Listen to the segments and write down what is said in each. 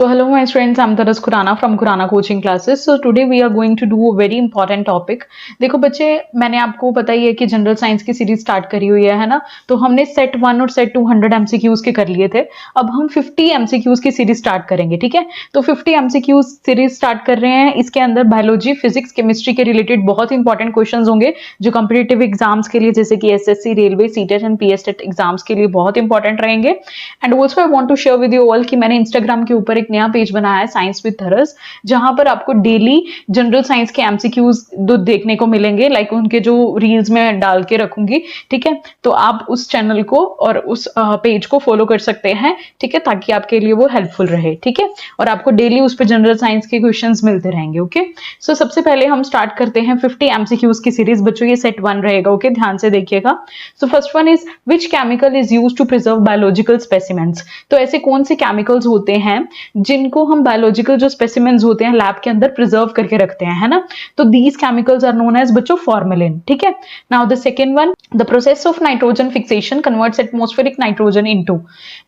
So hello my friends, I'm Taras Khurana from Khurana Coaching Classes. So today we are going to do a very important topic. देखो बच्चे, मैंने आपको पता ही है कि general science की सीरीज स्टार्ट करी हुई है ना। तो हमने सेट 1 और सेट 2 100 एमसीक्यूज के कर लिए थे। अब हम 50 एमसीक्यूज की सीरीज स्टार्ट करेंगे, ठीक है। तो 50 एमसीक्यूज सीरीज स्टार्ट कर रहे हैं। इसके अंदर बायोलॉजी, फिजिक्स, केमिस्ट्री के रिलेटेड बहुत इंपॉर्टेंट क्वेश्चन होंगे जो कॉम्पिटेटिव एग्जाम्स के लिए, जैसे कि SSC, railway, CTET and PSTET exams के लिए बहुत इंपॉर्टेंट रहेंगे। And also I want to share with you all कि मैंने इंस्टाग्राम के ऊपर एक नया पेज बनाया है, साइंस विद थरस, जहां पर आपको डेली जनरल साइंस के एमसीक्यूज देखने को मिलेंगे। लाइक उनके जो रील्स में डाल के रखूंगी, ठीक है। तो आप उस चैनल को और उस पेज को फॉलो कर सकते हैं, ठीक है, ताकि आपके लिए वो हेल्पफुल रहे, ठीक है। और आपको डेली उस पर जनरल साइंस के क्वेश्चंस मिलते रहेंगे, ओके। सो सबसे पहले हम स्टार्ट करते हैं 50 एमसीक्यूज की सीरीज। बच्चों ये सेट 1 रहेगा, ओके, ध्यान से देखिएगा। So first one is which chemical is used to preserve biological specimens. तो ऐसे कौन से केमिकल्स होते हैं जिनको हम बायोलॉजिकल जो स्पेसिमेंट्स होते हैं लैब के अंदर प्रिजर्व करके रखते हैं, है ना। तो these chemicals are known as बच्चों फॉर्मेलिन, ठीक है। Now the second one, the process of nitrogen fixation converts atmospheric nitrogen into.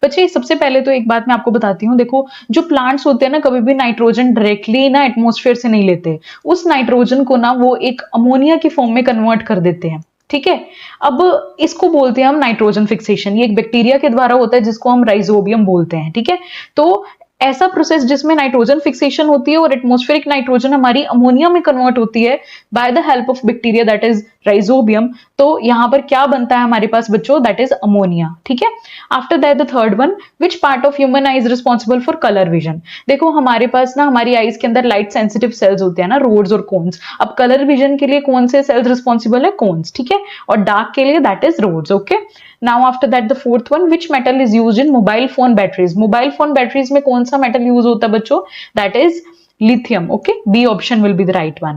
बच्चे सबसे पहले तो एक बात मैं आपको बताती हूँ, देखो जो प्लांट्स होते हैं ना, कभी भी नाइट्रोजन डायरेक्टली ना एटमॉस्फेयर से नहीं लेते। उस नाइट्रोजन को ना वो एक अमोनिया की फॉर्म में कन्वर्ट कर देते हैं, ठीक है। अब इसको बोलते हैं हम नाइट्रोजन फिक्सेशन। ये एक बैक्टीरिया के द्वारा होता है जिसको हम राइजोबियम बोलते हैं, ठीक है। तो ऐसा प्रोसेस जिसमें नाइट्रोजन फिक्सेशन होती है और एटमॉस्फेरिक नाइट्रोजन हमारी अमोनिया में कन्वर्ट होती है by the help of bacteria that is rhizobium. तो यहां पर क्या बनता है हमारे पास बच्चों, दैट इज अमोनिया, ठीक है। After that the third one, which part of human I is responsible for colour vision. देखो हमारे पास ना हमारी आईज के अंदर लाइट सेंसिटिव सेल्स होते हैं ना, रोड्स और कोन्स। अब कलर विजन के लिए कौन से सेल्स रिस्पॉन्सिबल है, कोन्स, ठीक है। और डार्क के लिए that is rods, okay. Now after that the fourth one, which metal is used in mobile phone batteries. Mobile phone batteries में कौन सा मेटल यूज होता है बच्चों, that is lithium, okay, B option will be the right one.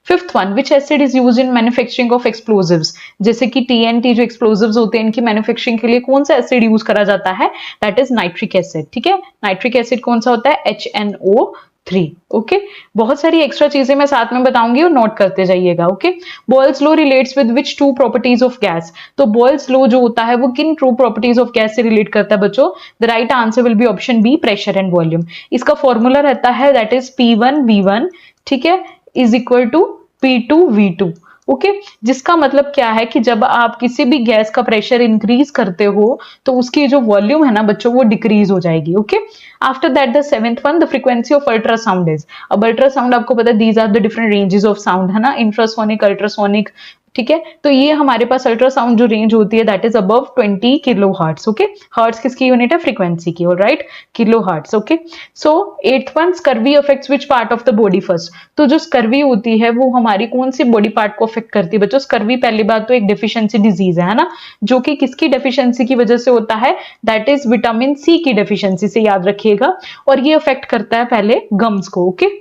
Fifth one, which acid is used in manufacturing of explosives। जैसे कि TNT जो explosives होते हैं इनकी मैन्युफैक्चरिंग के लिए कौन सा एसिड यूज करा जाता है, दैट इज नाइट्रिक एसिड, ठीक है। नाइट्रिक एसिड कौन सा होता है, HNO3, ओके। बहुत सारी एक्स्ट्रा चीजें मैं साथ में बताऊंगी और नोट करते जाइएगा, okay. Boyle's law relates with which two properties of gas. तो बॉयल्स लॉ जो होता है वो किन टू प्रॉपर्टीज ऑफ गैस से रिलेट करता है बच्चों, the right answer will be option B, pressure and volume. इसका फॉर्मूला रहता है दैट इज P1V1, ठीक है, is equal to P2V2, okay. जिसका मतलब क्या है कि जब आप किसी भी गैस का प्रेशर इंक्रीज करते हो तो उसकी जो वॉल्यूम है ना बच्चों वो डिक्रीज हो जाएगी, okay. After that the seventh one, the frequency of ultrasound is. अब अल्ट्रासाउंड आपको पता है these are the different ranges of sound, है ना, इंफ्रासोनिक, अल्ट्रासोनिक, ठीक है। तो ये हमारे पास अल्ट्रासाउंड जो रेंज होती है that is above 20 kilo hertz, okay. Hertz किसकी यूनिट है, फ्रीक्वेंसी की, alright, kilo hertz, okay. So eighth one, scurvy affects which part of the body first. तो जो स्कर्वी होती है वो हमारी कौन सी बॉडी पार्ट को अफेक्ट करती है बच्चों, स्कर्वी पहली बात तो एक डेफिशिएंसी डिजीज है ना, जो कि किसकी डेफिशिएंसी की वजह से होता है, दैट इज विटामिन सी की डेफिशिएंसी से, याद रखिएगा। और ये अफेक्ट करता है पहले गम्स को, okay.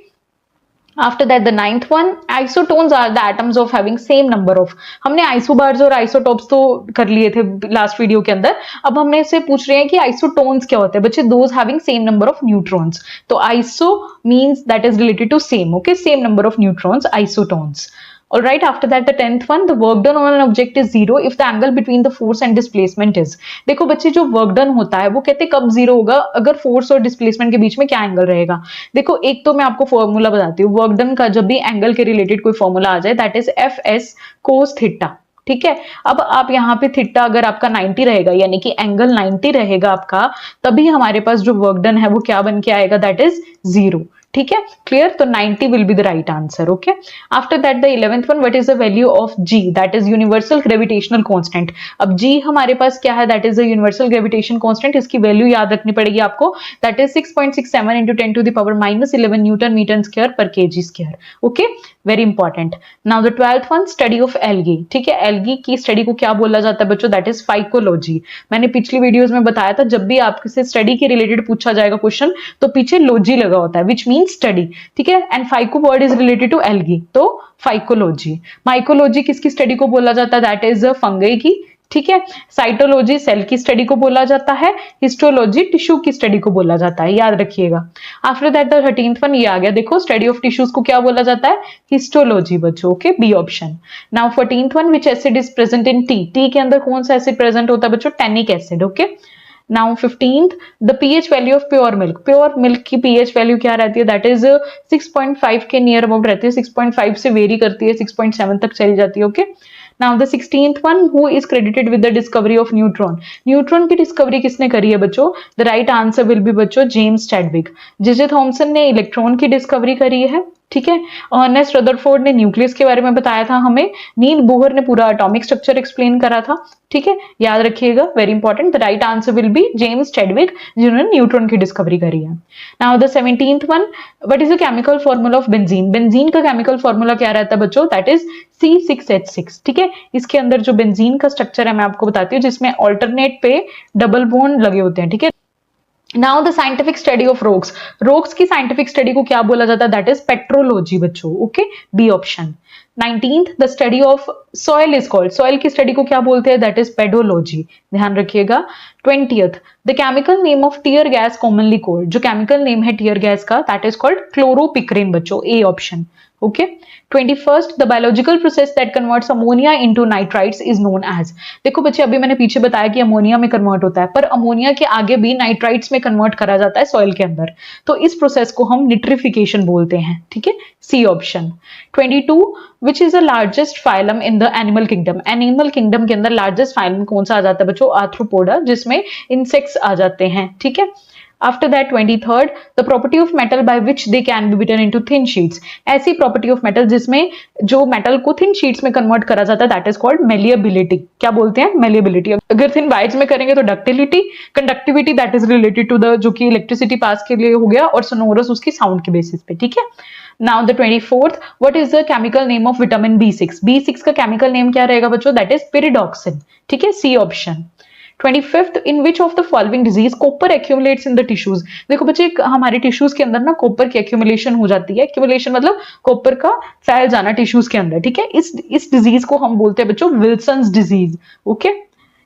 After that the ninth one, isotones are the atoms of having same number of। हमने आइसोबार्स और आइसोटॉप्स तो कर लिए थे लास्ट वीडियो के अंदर। अब हमने इससे पूछ रहे हैं कि आइसोटोन्स क्या होते हैं बच्चे, those having same number of neutrons. तो iso means that is related to same, okay, same number of neutrons, isotones. All right, after that the 10th one, the work done on an object is zero if the angle between the force and displacement is। देखो बच्चे जो work done होता है वो कहते हैं कब zero होगा, अगर फोर्स और डिस्प्लेसमेंट के बीच में क्या एंगल रहेगा। देखो एक तो मैं आपको फॉर्मूला बताती हूँ, वर्क डन का जब भी एंगल के रिलेटेड कोई फॉर्मूला आ जाए that is FS cos theta, ठीक है। अब आप यहाँ पे थीटा अगर आपका 90 रहेगा यानी कि एंगल 90 रहेगा आपका, तभी हमारे पास जो वर्क डन है वो क्या बन के आएगा, दैट इज जीरो, ठीक है, क्लियर। तो 90 will be the right answer, okay. After that the 11th one, what is the value of G, that is universal gravitational constant. अब G हमारे पास क्या है, that is the universal gravitation constant. इसकी value याद रखनी पड़ेगी आपको, that is 6.67 into 10 to the power -11 newton metre square per kg square, okay, very important. Now the 12th one, study of algae, ठीक है। एल्गी की स्टडी को क्या बोला जाता है बच्चों, दैट इज फाइकोलॉजी। मैंने पिछली वीडियोस में बताया था जब भी आपसे स्टडी के रिलेटेड पूछा जाएगा क्वेश्चन तो पीछे लॉजी लगा होता है, विच मीन स्टडी, ठीक है। And phyco word is related to algae, तो फाइकोलॉजी। माइकोलॉजी किसकी स्टडी को बोला जाता है, दैट इज फंगई की, ठीक है। साइटोलॉजी सेल की स्टडी को बोला जाता है, हिस्टोलॉजी टिश्यू की स्टडी को बोला जाता है, याद रखिएगा। After that the 13th one ये आ गया, देखो स्टडी ऑफ टिश्यूज को क्या बोला जाता है, हिस्टोलॉजी बच्चों, okay, B option. Now 14th one, which acid is present in tea. Tea के अंदर कौन सा एसिड प्रेजेंट होता है बच्चों, tannic acid, okay. Now 15th the pH value of pure milk की पीएच वैल्यू क्या रहती है, दैट इज 6.5 के नियर अबाउट रहती है, 6.5 से वेरी करती है, 6.7 तक चली जाती है। Okay, now the 16th one, who is credited with the discovery of neutron, neutron की डिस्कवरी किसने करी है बच्चों, the right answer will B बच्चों जेम्स चैडविक। जे थॉमसन ने इलेक्ट्रॉन की डिस्कवरी करी है, ठीक है। अर्नेस्ट रदरफोर्ड ने न्यूक्लियस के बारे में बताया था हमें, नील बोहर ने पूरा एटॉमिक स्ट्रक्चर एक्सप्लेन करा था, ठीक है, याद रखिएगा, very important. The right answer will B James Chadwick, जिन्होंने न्यूट्रॉन की डिस्कवरी करी है। Now the 17th one, what is the chemical formula of benzene, benzene का केमिकल फॉर्मूला क्या रहता है बच्चों, दैट इज C6H6, ठीक है। इसके अंदर जो बेंजीन का स्ट्रक्चर है मैं आपको बताती हूँ, जिसमें ऑल्टरनेट पे डबल बॉन्ड लगे होते हैं, ठीक है। Now the scientific study of rocks, rocks की साइंटिफिक स्टडी को क्या बोला जाता है, दैट इज पेट्रोलॉजी बच्चों। Okay, B option. 19th the study of soil is called, soil की स्टडी को क्या बोलते हैं, दैट इज पेडोलॉजी, ध्यान रखिएगा। 20th the chemical name of tear gas commonly called, जो केमिकल नेम है टीयर गैस का, दैट इज कॉल्ड क्लोरोपिक्रिन बच्चों, A option. Okay, 21st the biological process that converts ammonia into nitrites is known as, देखो बच्चे अभी मैंने पीछे बताया कि अमोनिया में कन्वर्ट होता है, पर अमोनिया के आगे भी नाइट्राइट्स में कन्वर्ट करा जाता है सॉइल के अंदर, तो इस प्रोसेस को हम निट्रिफिकेशन बोलते हैं, ठीक है, C option. 22 which is the largest phylum in the animal kingdom, animal kingdom के अंदर लार्जेस्ट फाइलम कौन सा आ जाता है बच्चों, आर्थ्रोपोडा, जिसमें इंसेक्ट्स आ जाते हैं, ठीक है। After that 23rd the property of metal by which they can be beaten into thin sheets, ऐसी property of metal जिसमें जो metal को thin sheets में convert करा जाता है, that is called malleability, क्या बोलते हैं, malleability। अगर thin wires में करेंगे तो ductility, conductivity that is related to the, जो कि electricity pass के लिए हो गया, और sonorous उसकी sound के basis पे, ठीक है। Now the 24th what is the chemical name of vitamin B6, B6 का chemical name क्या रहेगा बच्चों, that is pyridoxine, ठीक है, C option। 25th in which of the following disease copper accumulates in the tissues, देखो बच्चे हमारे tissues के अंदर ना कॉपर की एक्यूमुलेशन हो जाती है, एक्यूमुलेशन मतलब कॉपर का फैल जाना टिश्यूज के अंदर, ठीक है, इस डिजीज को हम बोलते हैं बच्चों Wilson's disease. Okay,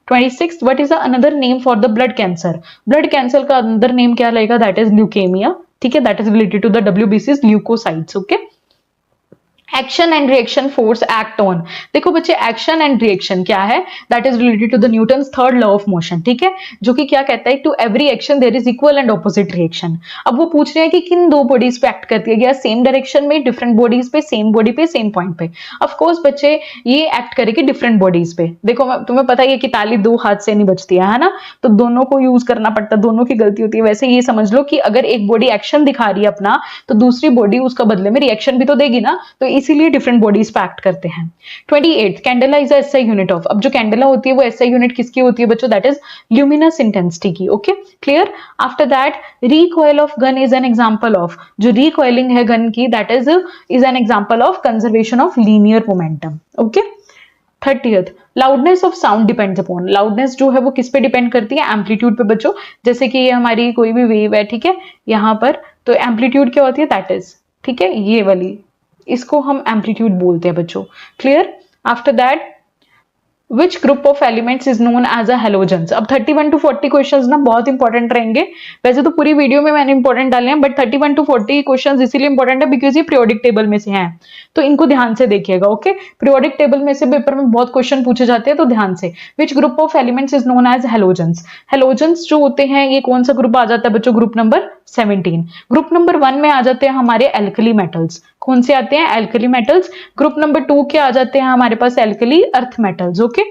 26th what is another name for the blood cancer, blood cancer का अनदर नेम क्या रहेगा, दैट इज ल्यूकेमिया, ठीक है, that is related to the WBC's leukocytes. Okay, action and reaction force act on, देखो बच्चे action and reaction क्या है, that is related to the Newton's third law of motion, ठीक है, जो कि क्या कहता है, to every action there is equal and opposite reaction. अब वो पूछ रहे हैं कि किन दो बॉडीज पे एक्ट करती है, या सेम डायरेक्शन में डिफरेंट बॉडीज पे, सेम बॉडी पे सेम पॉइंट पे। ऑफ कोर्स बच्चे ये एक्ट करेगी डिफरेंट बॉडीज पे, देखो तुम्हें पता ही है कि ताली दो हाथ से नहीं बचती है ना, तो दोनों को यूज करना पड़ता है, दोनों की गलती होती है। वैसे ये समझ लो कि अगर एक बॉडी एक्शन दिखा रही है अपना, तो दूसरी बॉडी उसका बदले में रिएक्शन भी तो देगी ना, तो इसीलिए डिफरेंट बॉडीज पे एक्ट करते हैं। 28th candela is SI unit of, अब जो कैंडेला होती है वो एसआई यूनिट किसकी होती है बच्चों, दैट इज ल्यूमिनस इंटेंसिटी की। Okay, clear. After that recoil of gun is an example of, जो रिकॉइलिंग है गन की, that is an example of conservation of linear momentum. Okay, 30th loudness of sound depends upon, loudness जो है वो किस पे depend करती है, एम्पलीट्यूड पे बच्चों। जैसे कि ये हमारी कोई भी वेव है, ठीक है, यहाँ पर तो एम्पलीट्यूड क्या होती है, दैट इज, ठीक है, ये वाली, इसको हम एम्पलीट्यूड बोलते हैं बच्चों। Clear. After that Which group of elements is known as a halogens? अब 31 to 40 क्वेश्चंस ना बहुत इंपॉर्टेंट रहेंगे, वैसे तो पूरी वीडियो में मैंने इंपॉर्टेंट डाले हैं, बट 31 to 40 क्वेश्चंस इसीलिए इंपॉर्टेंट है बिकॉज ये पीरियोडिक टेबल में से हैं, तो इनको ध्यान से देखिएगा। ओके, पीरियोडिक टेबल में से पेपर में बहुत क्वेश्चन पूछे जाते हैं, तो ध्यान से। Which group of elements is known as halogens? halogens जो होते हैं ये कौन सा ग्रुप आ जाता है बच्चों, ग्रुप नंबर 17। ग्रुप नंबर 1 में आ जाते हैं हमारे एल्कली मेटल्स, कौन से आते हैं, एल्कली मेटल्स। ग्रुप नंबर 2 के आ जाते हैं हमारे पास एल्कली अर्थ मेटल्स। ओके,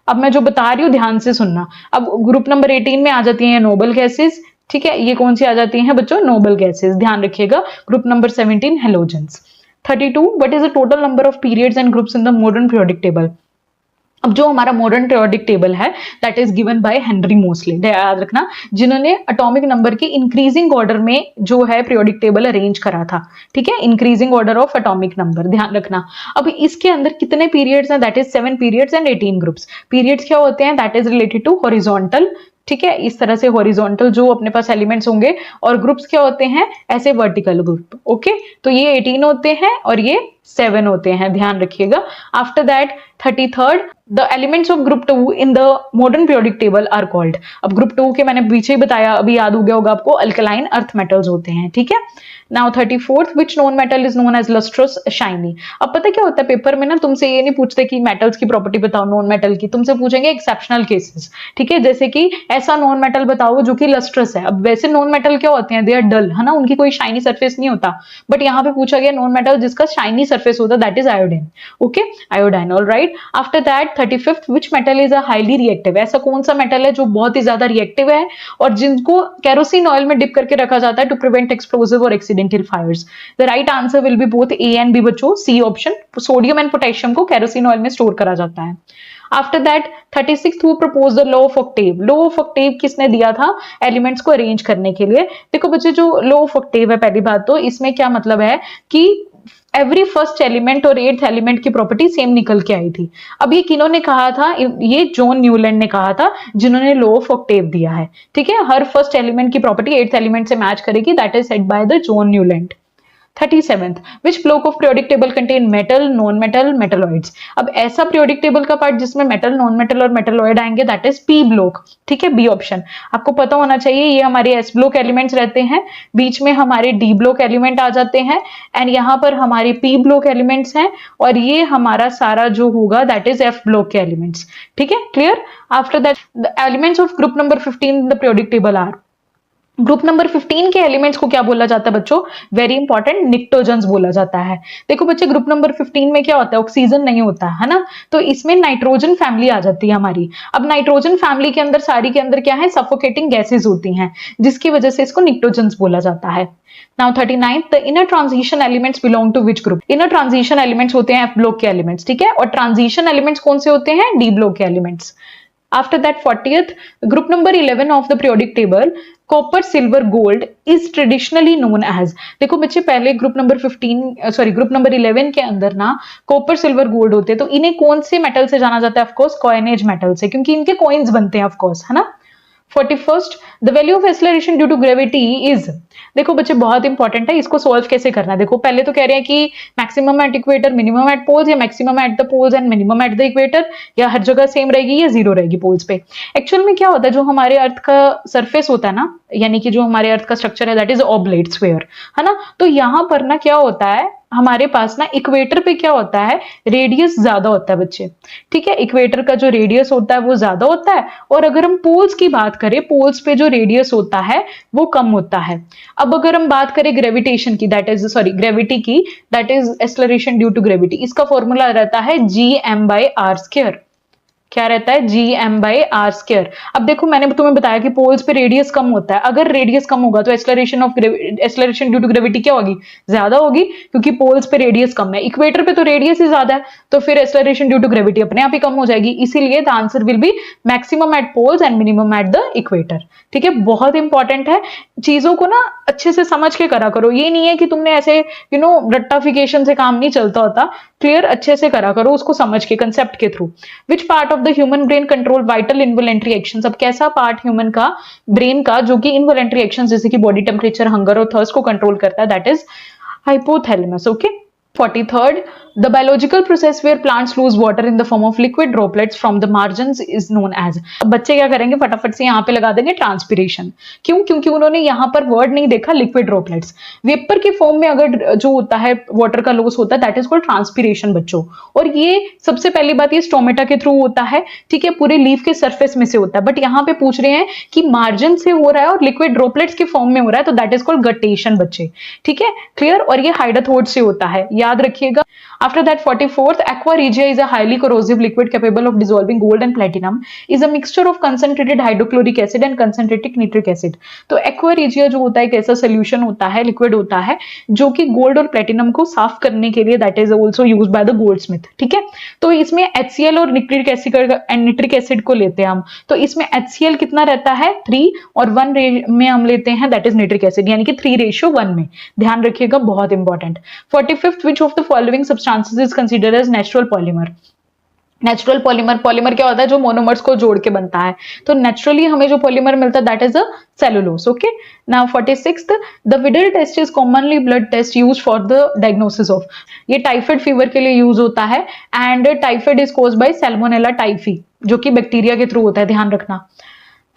अब मैं जो बता रही हूँ ध्यान से सुनना। अब ग्रुप नंबर 18 में आ जाती हैं नोबल गैसेस, ठीक है, ये कौन सी आ जाती हैं बच्चों, नोबल गैसेस, ध्यान रखिएगा। Group number 17 halogens. 32 what is the total number of periods and groups in the modern periodic table. अब जो हमारा मॉडर्न पीरियोडिक टेबल है that is given by Henry Moseley, याद रखना, जिन्होंने एटॉमिक नंबर के इंक्रीजिंग ऑर्डर में जो है पीरियोडिक टेबल अरेंज करा था, ठीक है, increasing order of atomic number, ध्यान रखना। अब इसके अंदर कितने पीरियड्स हैं, that is 7 periods and 18 groups. Periods क्या होते हैं, that is related to horizontal, ठीक है, इस तरह से हॉरिजॉन्टल जो अपने पास एलिमेंट्स होंगे, और ग्रुप्स क्या होते हैं, ऐसे वर्टिकल ग्रुप। ओके, तो ये 18 होते हैं और ये 7 होते हैं, ध्यान रखिएगा। After that 33rd the elements of group 2 in the modern periodic table are called. अब ग्रुप 2 के मैंने पीछे ही बताया, अभी याद हो गया होगा आपको, अल्कलाइन अर्थ मेटल्स होते हैं, ठीक है। Now 34th which non metal is known as lustrous shiny. अब पता क्या होता है पेपर में ना, तुमसे ये नहीं पूछते कि मेटल्स की प्रॉपर्टी बताओ नॉन मेटल की, तुमसे पूछेंगे एक्सेप्शनल केसेस, ठीक है। जैसे कि ऐसा नॉन मेटल बताओ जो कि लस्ट्रस है। अब वैसे नॉन मेटल क्या होते हैं, दे आर डल, है ना, उनकी कोई शाइनी सरफेस नहीं होता, बट यहाँ पे पूछा गया नॉन मेटल जिसका शाइनी सरफेस होता है, that is iodine, okay, iodine, alright. After that 35th which metal is a highly reactive. ऐसा कौन सा मेटल है जो बहुत ही ज्यादा रिएक्टिव है और जिनको केरोसिन ऑयल में डिप करके रखा जाता है टू प्रिवेंट एक्सप्लोसिव और accidental fires. The right answer will be both A and B बच्चों, C option. Sodium and potassium को केरोसिन ऑयल में स्टोर करा जाता है। After that 36th who propose the law of octave. Law of octave किसने दिया था elements को अरेंज करने के लिए। देखो बच्चे जो लॉ ऑफ ऑक्टेव है, पहली बात तो इसमें क्या मतलब है कि एवरी फर्स्ट एलिमेंट और 8th एलिमेंट की प्रॉपर्टी सेम निकल के आई थी। अब ये किन्होंने कहा था, ये जॉन न्यूलैंड ने कहा था, जिन्होंने लॉ ऑफ ऑक्टेव दिया है, ठीक है। हर फर्स्ट एलिमेंट की प्रॉपर्टी 8th एलिमेंट से मैच करेगी, that is said by the John Newland. 37th which block of periodic table contain metal, non-metal, metalloids। अब ऐसा periodic table का पार्ट जिसमें metal, non-metal और metalloid आएंगे, that is p block, ठीक है, b ऑप्शन। आपको पता होना चाहिए ये हमारे s block एलिमेंट्स रहते हैं, बीच में हमारे d block एलिमेंट आ जाते हैं एंड यहाँ पर हमारे p block एलिमेंट्स हैं और ये हमारा सारा जो होगा दैट इज f block के एलिमेंट्स, ठीक है, clear. After that the elements of group number 15 in the periodic table are. Group number 15 के एलिमेंट्स को क्या बोला जाता है बच्चों, वेरी इंपॉर्टेंट, निक्टोजेंस बोला जाता है। देखो बच्चे ग्रुप नंबर 15 में क्या होता है, ऑक्सीजन नहीं होता है ना, तो इसमें नाइट्रोजन फैमिली आ जाती है हमारी। अब नाइट्रोजन फैमिली के अंदर सारी के अंदर क्या है, सफोकेटिंग गैसेस होती हैं, जिसकी वजह से इसको निक्टोजेंस बोला जाता है। Now 39th the inner transition elements belong to which group. Inner transition elements होते हैं एफ ब्लॉक के एलिमेंट्स, ठीक है, और ट्रांजिशन एलिमेंट्स कौन से होते हैं, डी ब्लॉक के elements. After that 40th group number 11 of the periodic table copper silver gold is traditionally known as। देखो बच्चे पहले ग्रुप नंबर 11 के अंदर ना कॉपर सिल्वर गोल्ड होते हैं, तो इन्हें कौन से मेटल से जाना जाता है, ऑफ कोर्स कॉइनेज मेटल से, क्योंकि इनके कॉइन्स बनते हैं ऑफ कोर्स, है ना। 41st the value of acceleration due to gravity is. देखो बच्चे बहुत इंपॉर्टेंट है, इसको सॉल्व कैसे करना है। देखो पहले तो कह रहे हैं कि maximum at equator, minimum at poles, या maximum at the poles and minimum at the equator, या हर जगह सेम रहेगी या जीरो रहेगी पोल्स पे। एक्चुअल में क्या होता है, जो हमारे अर्थ का सरफेस होता है ना, यानी कि जो हमारे अर्थ का स्ट्रक्चर है दैट इज ऑब्लेट स्फीयर, है ना, तो यहाँ पर ना क्या होता है हमारे पास ना इक्वेटर पे क्या होता है, रेडियस ज्यादा होता है बच्चे, ठीक है, इक्वेटर का जो रेडियस होता है वो ज्यादा होता है, और अगर हम पोल्स की बात करें, पोल्स पे जो रेडियस होता है वो कम होता है। अब अगर हम बात करें ग्रेविटेशन की, ग्रेविटी की, that is acceleration due to gravity, इसका फॉर्मूला रहता है gm/r²। क्या रहता है, gm/r²। अब देखो मैंने तुम्हें बताया कि पोल्स पे रेडियस कम होता है, अगर रेडियस कम होगा तो एक्सेलरेशन ड्यू टू ग्रेविटी क्या होगी, ज्यादा होगी, क्योंकि पोल्स पे रेडियस कम है। इक्वेटर पे तो रेडियस ही ज्यादा है, तो फिर एक्सेलरेशन ड्यू टू ग्रेविटी अपने आप ही कम हो जाएगी, इसीलिए the answer will be maximum at poles and minimum at the equator, ठीक है। बहुत इंपॉर्टेंट है, चीजों को ना अच्छे से समझ के करा करो, ये नहीं है कि तुमने ऐसे रट्टाफिकेशन से काम नहीं चलता होता, क्लियर, अच्छे से करा करो उसको समझ के, कंसेप्ट के through. Which part of the human brain control vital involuntary actions. अब कैसा पार्ट ह्यूमन का ब्रेन का जो कि इनवॉलेंट्री एक्शंस जैसे कि बॉडी टेम्परेचर, हंगर और थर्स्ट को कंट्रोल करता है, that is hypothalamus, okay. 43rd the biological process where plants lose water in the form of liquid droplets from the margins is known as। अब बच्चे क्या करेंगे, फटाफट से यहाँ पे लगा देंगे ट्रांसपिरेशन। क्यों, क्योंकि उन्होंने यहाँ पर वर्ड नहीं देखा लिक्विड ड्रॉपलेट्स। वेपर के फॉर्म में अगर जो होता है वाटर का लॉस होता है दैट इज कॉल्ड ट्रांसपिरेशन बच्चों, और ये सबसे पहली बात ये स्टोमेटा के थ्रू होता है, ठीक है, पूरे लीफ के सरफेस में से होता है, बट यहाँ पे पूछ रहे हैं कि मार्जिन से हो रहा है और लिक्विड ड्रॉपलेट्स के फॉर्म में हो रहा है, तो दैट इज कॉल्ड गटेशन बच्चे, ठीक है, क्लियर। और ये हाइड्रोथोड से होता है, याद रखिएगा। After that 44th aqua regia is a highly corrosive liquid capable of dissolving gold and platinum, is a mixture of concentrated hydrochloric acid and concentrated nitric acid। तो aqua regia जो होता है एक ऐसा सोल्यूशन होता है, लिक्विड होता है जो कि गोल्ड और प्लेटिनम को साफ करने के लिए that is also used by the Goldsmith, ठीक है। तो इसमें HCl और निट्रिक एसिड को लेते हैं हम, तो इसमें HCl कितना रहता है 3 और 1 में हम लेते हैं दैट इज निट्रिक एसिड, यानी कि 3:1 में, ध्यान रखिएगा, बहुत important. 45th which of the following substances is considered as natural polymer। Natural polymer, polymer क्या होता है, जो मोनोमर्स को जोड़ के बनता है। तो नेचुरली हमें जो पॉलीमर मिलता है that is a cellulose. Okay, now 46th, the Widal test is commonly blood test use for the diagnosis of, ये टाइफाइड फीवर के लिए यूज होता है and typhoid is caused by salmonella typhi, जो कि बैक्टीरिया के थ्रू होता है, ध्यान रखना।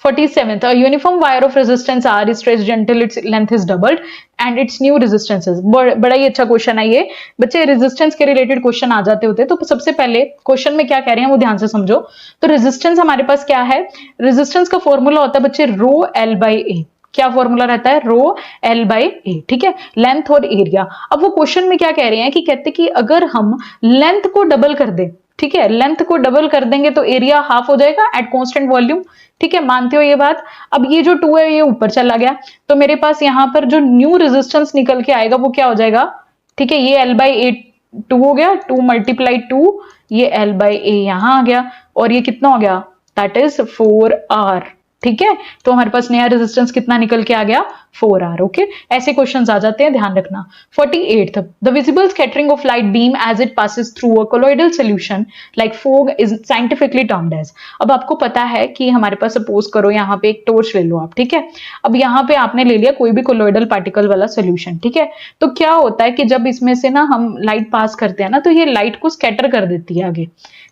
47th, a uniform wire of resistance R is stretched until its length is doubled and its new resistance is, बड़ा ही अच्छा क्वेश्चन है ये बच्चे, रेजिस्टेंस के रिलेटेड क्वेश्चन आ जाते होते हैं। तो सबसे पहले क्वेश्चन में क्या कह रहे हैं वो ध्यान से समझो। तो रेजिस्टेंस हमारे पास क्या है, रेजिस्टेंस का फॉर्मूला होता है बच्चे रो एल बाई ए। क्या फॉर्मूला रहता है, रो एल बाई ए, ठीक है, लेंथ और एरिया। अब वो क्वेश्चन में क्या कह रहे हैं कि कहते कि अगर हम लेंथ को डबल कर दें, ठीक है, लेंथ को डबल कर देंगे तो एरिया हाफ हो जाएगा एट कांस्टेंट वॉल्यूम, ठीक है, मानते हो ये बात। अब ये जो 2 है ये ऊपर चला गया, तो मेरे पास यहाँ पर जो न्यू रेजिस्टेंस निकल के आएगा वो क्या हो जाएगा, ठीक है, ये एल बाई ए 2 हो गया, 2 मल्टीप्लाई 2, ये एल बाई ए यहाँ आ गया, और ये कितना हो गया, दैट इज 4R, ठीक है। तो हमारे पास नया रेजिस्टेंस कितना निकल के आ गया, 4R। ओके, ऐसे क्वेश्चंस आ जाते हैं, ध्यान रखना। 48th, the visible scattering of light beam as it passes through a colloidal solution like fog is scientifically termed as. अब आपको पता है कि हमारे पास सपोज करो यहाँ पे एक टॉर्च ले लो आप, ठीक है, अब यहाँ पे आपने ले लिया कोई भी कोलॉइडल पार्टिकल वाला सोल्यूशन, ठीक है, तो क्या होता है कि जब इसमें से ना हम लाइट पास करते हैं ना तो ये लाइट को स्कैटर कर देती है आगे,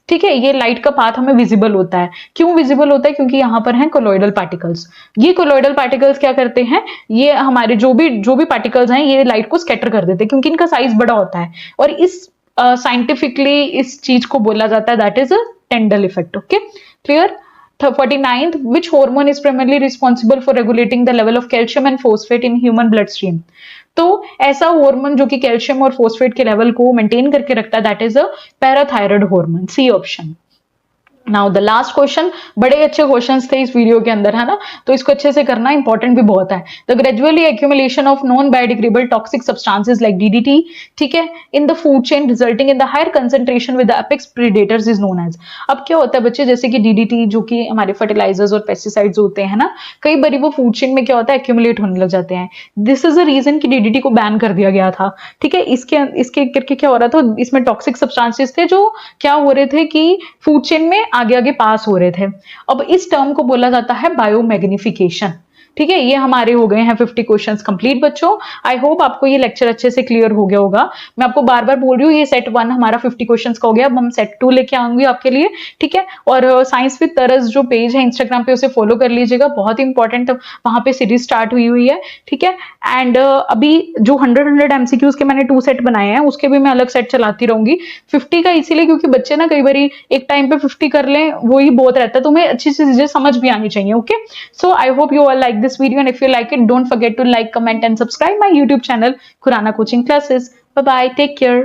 ठीक है, ये लाइट का पाथ हमें विजिबल होता है। क्यों विजिबल होता है, क्योंकि यहाँ पर हैं कोलॉइडल पार्टिकल्स। ये कोलॉइडल पार्टिकल्स क्या करते हैं, ये हमारे जो भी पार्टिकल्स हैं ये लाइट को स्कैटर कर देते हैं क्योंकि इनका साइज बड़ा होता है, और इस साइंटिफिकली इस चीज को बोला जाता है that is a Tyndall effect. Okay, clear. 49th, which hormone is primarily responsible for regulating the level of calcium and phosphate in human bloodstream? तो ऐसा हार्मोन जो कि कैल्शियम और फोस्फेट के लेवल को मेंटेन करके रखता है that is a parathyroid hormone, C option. Now the last question, बड़े अच्छे क्वेश्चंस थे इस वीडियो के अंदर, है ना, तो इसको अच्छे से करना, इंपॉर्टेंट भी बहुत है। The gradually accumulation of non biodegradable toxic substances like DDT, ठीक है, in the food chain resulting in the higher concentration with the apex predators is known as. अब क्या होता है बच्चे, जैसे कि डीडीटी जो कि हमारे फर्टिलाइजर्स और पेस्टिसाइड्स होते हैं ना, कई बार वो फूड चेन में क्या होता है एक्यूमुलेट होने लग जाते हैं। दिस इज अ रीजन कि डीडीटी को बैन कर दिया गया था, ठीक है। इसके करके क्या हो रहा था, इसमें टॉक्सिक सब्सटेंसेस थे जो क्या हो रहे थे कि फूड चेन में आगे आगे पास हो रहे थे। अब इस टर्म को बोला जाता है बायोमैग्निफिकेशन, ठीक है। ये हमारे हो गए हैं 50 क्वेश्चंस कंप्लीट बच्चों। आई होप आपको ये लेक्चर अच्छे से क्लियर हो गया होगा। मैं आपको बार बार बोल रही हूँ, ये सेट 1 हमारा 50 क्वेश्चंस का हो गया, अब हम सेट 2 लेके आऊंगी आपके लिए, ठीक है। और साइंस विद तरस जो पेज है इंस्टाग्राम पे उसे फॉलो कर लीजिएगा, बहुत इंपॉर्टेंट वहां पे सीरीज स्टार्ट हुई हुई है, ठीक है। एंड अभी जो 100 एमसीक्यूज के मैंने 2 सेट बनाए हैं उसके भी मैं अलग सेट चलाती रहूंगी। 50 का इसीलिए क्योंकि बच्चे ना कई बार एक टाइम पे 50 कर लें वही बहुत रहता है, तो हमें अच्छी सी चीजें समझ भी आनी चाहिए। Okay, so I hope you all like this video, and if you like it, don't forget to like, comment and subscribe my YouTube channel Khurana Coaching Classes. Bye bye, take care.